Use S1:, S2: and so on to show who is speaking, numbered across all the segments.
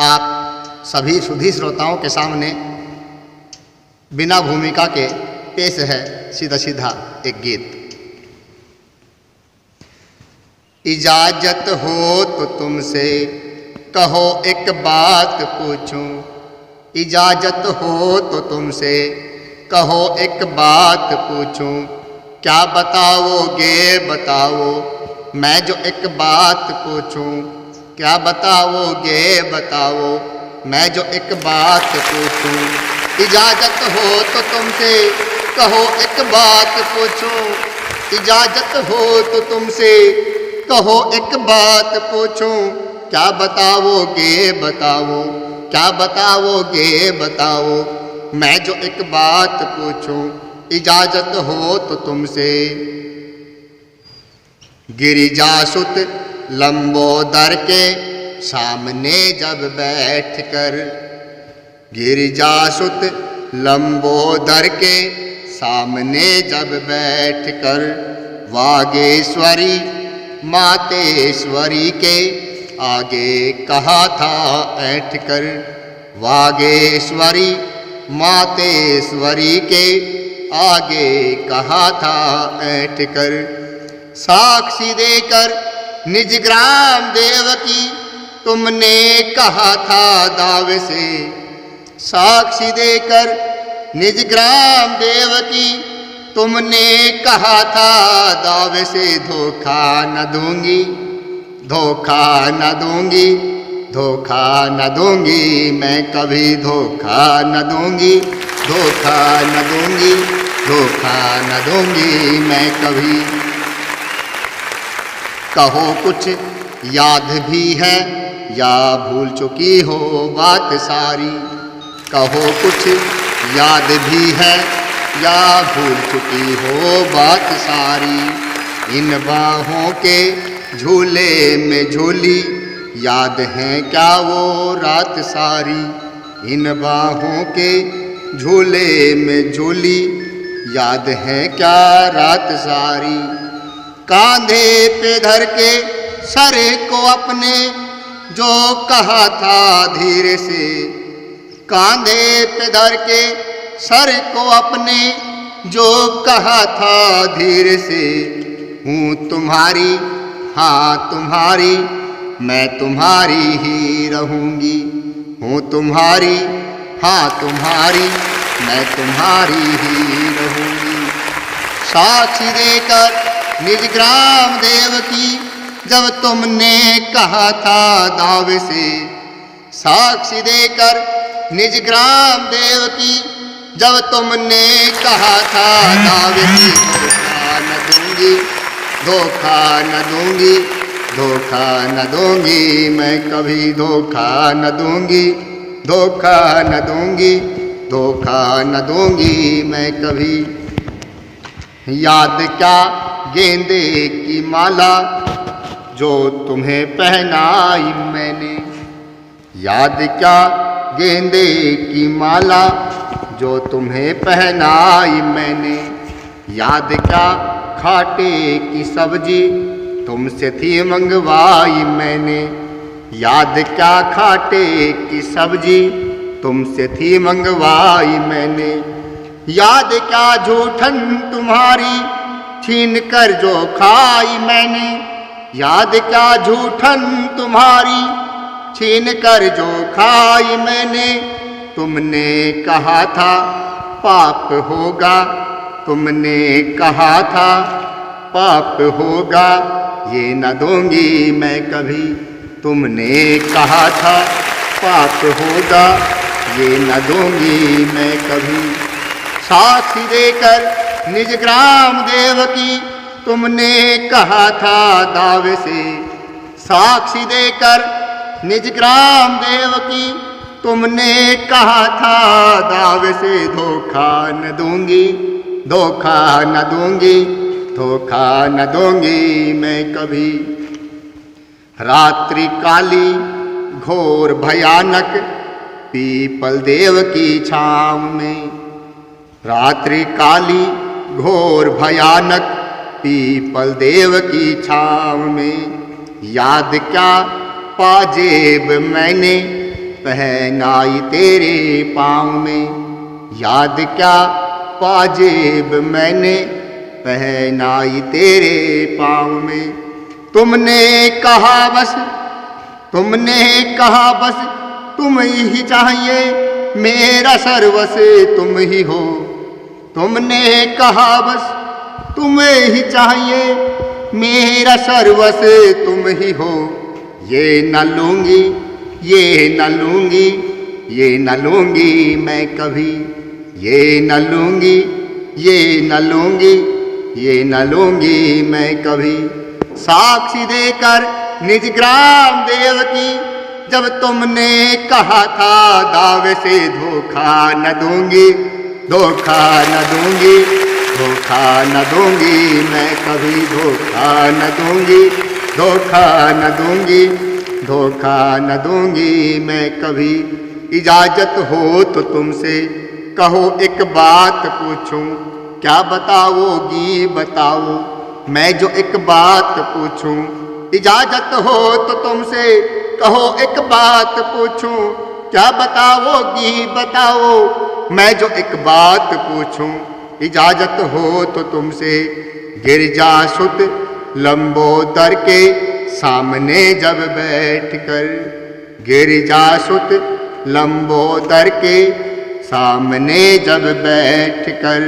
S1: आप सभी सुधी श्रोताओं के सामने बिना भूमिका के पेश है सीधा सीधा एक गीत। इजाजत हो तो तुमसे कहो एक बात पूछूं, इजाजत हो तो तुमसे कहो एक बात पूछूं, क्या बताओगे बताओ मैं जो एक बात पूछूं, क्या बताओगे बताओ मैं जो एक बात पूछूं। इजाजत हो तो तुमसे कहो एक बात पूछूं, इजाजत हो तो तुमसे कहो एक बात पूछूं, क्या बताओगे बताओ क्या बताओगे बताओ मैं जो एक बात पूछूं। इजाजत हो तो तुमसे। गिरिजासुत लंबोदर के सामने जब बैठकर, गिरिजासुत लंबोदर के सामने जब बैठकर, वागेश्वरी मातेश्वरी के आगे कहा था ऐठकर, वागेश्वरी मातेश्वरी के आगे कहा था ऐठकर, साक्षी देकर निज ग्राम देवकी तुमने कहा था दावे से, साक्षी देकर निज ग्राम देवकी तुमने कहा था दावे से, धोखा न दूंगी धोखा न दूंगी धोखा न दूंगी मैं कभी, धोखा न दूंगी धोखा न दूंगी धोखा न दूंगी मैं कभी। कहो कुछ याद भी है या भूल चुकी हो बात सारी, कहो कुछ याद भी है या भूल चुकी हो बात सारी, इन बाहों के झूले में झूली याद है क्या वो रात सारी, इन बाहों के झूले में झूली याद है क्या रात सारी। कांधे पे धर के सर को अपने जो कहा था धीरे से, कांधे पे धर के सर को अपने जो कहा था धीरे से, हूँ तुम्हारी हाँ तुम्हारी मैं तुम्हारी ही रहूँगी, हूँ तुम्हारी हाँ तुम्हारी मैं तुम्हारी ही रहूँगी। साक्षी देकर निज ग्राम देवकी जब तुमने कहा था दावे से, साक्षी देकर निज ग्राम देवकी जब तुमने कहा था दावे से, धोखा न दूंगी धोखा न दूंगी धोखा न दूंगी मैं कभी, धोखा न दूंगी धोखा न दूंगी धोखा न दूंगी मैं कभी। याद क्या गेंदे की माला जो तुम्हें पहनाई मैंने, याद क्या गेंदे की माला जो तुम्हें पहनाई मैंने, याद क्या खाटे की सब्जी तुमसे थी मंगवाई मैंने, याद क्या खाटे की सब्जी तुमसे थी मंगवाई मैंने, याद क्या झूठन तुम्हारी छीन कर जो खाई मैंने, याद क्या झूठन तुम्हारी छीन कर जो खाई मैंने। तुमने कहा था पाप होगा, तुमने कहा था पाप होगा ये न दूंगी मैं कभी, तुमने कहा था पाप होगा ये न दूंगी मैं कभी। साक्षी देकर निज ग्राम देवकी तुमने कहा था दावे से, साक्षी देकर निज ग्राम देवकी तुमने कहा था दावे से, धोखा न दूंगी धोखा न दूंगी धोखा न दूंगी मैं कभी। रात्रि काली घोर भयानक पीपल देव की छाँव में, रात्रि काली घोर भयानक पीपल देव की छाँव में, याद क्या पाजेब मैंने पहनाई तेरे पाँव में, याद क्या पाजेब मैंने पहनाई तेरे पाँव में। तुमने कहा बस तुम ही चाहिए, मेरा सर्वस तुम ही हो। तुमने कहा बस तुम्हें ही चाहिए, मेरा सर्वस तुम ही हो। ये न लूँगी मैं कभी, ये न लूँगी मैं कभी। साक्षी देकर निज ग्राम देव की, जब तुमने कहा था दावे से धोखा न दूंगी मैं कभी, धोखा न दूंगी मैं कभी। इजाजत हो तो तुमसे कहो एक बात पूछूं, क्या बताओगी बताओ मैं जो एक बात पूछूं। इजाजत हो तो तुमसे कहो एक बात पूछूं, क्या बताओगी बताओ मैं जो एक बात पूछूं। इजाजत हो तो तुमसे गिरजा सुत लंबोदर के सामने जब बैठकर, गिरजा सुत लंबोदर के सामने जब बैठकर,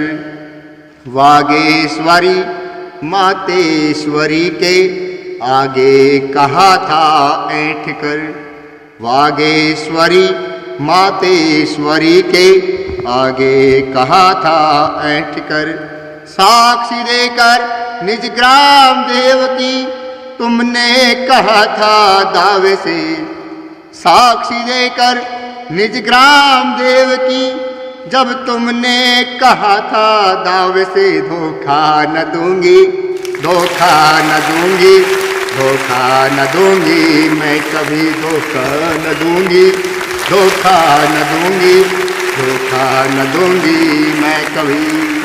S1: वागेश्वरी मातेश्वरी के आगे कहा था ऐंठ कर। वागेश्वरी मातेश्वरी के आगे कहा था ऐंठ कर। साक्षी देकर निज ग्राम देव की, तुमने कहा था दावे से। साक्षी देकर निज ग्राम देव की, जब तुमने कहा था दावे से धोखा न दूंगी मैं कभी, धोखा न दूंगी मैं कभी।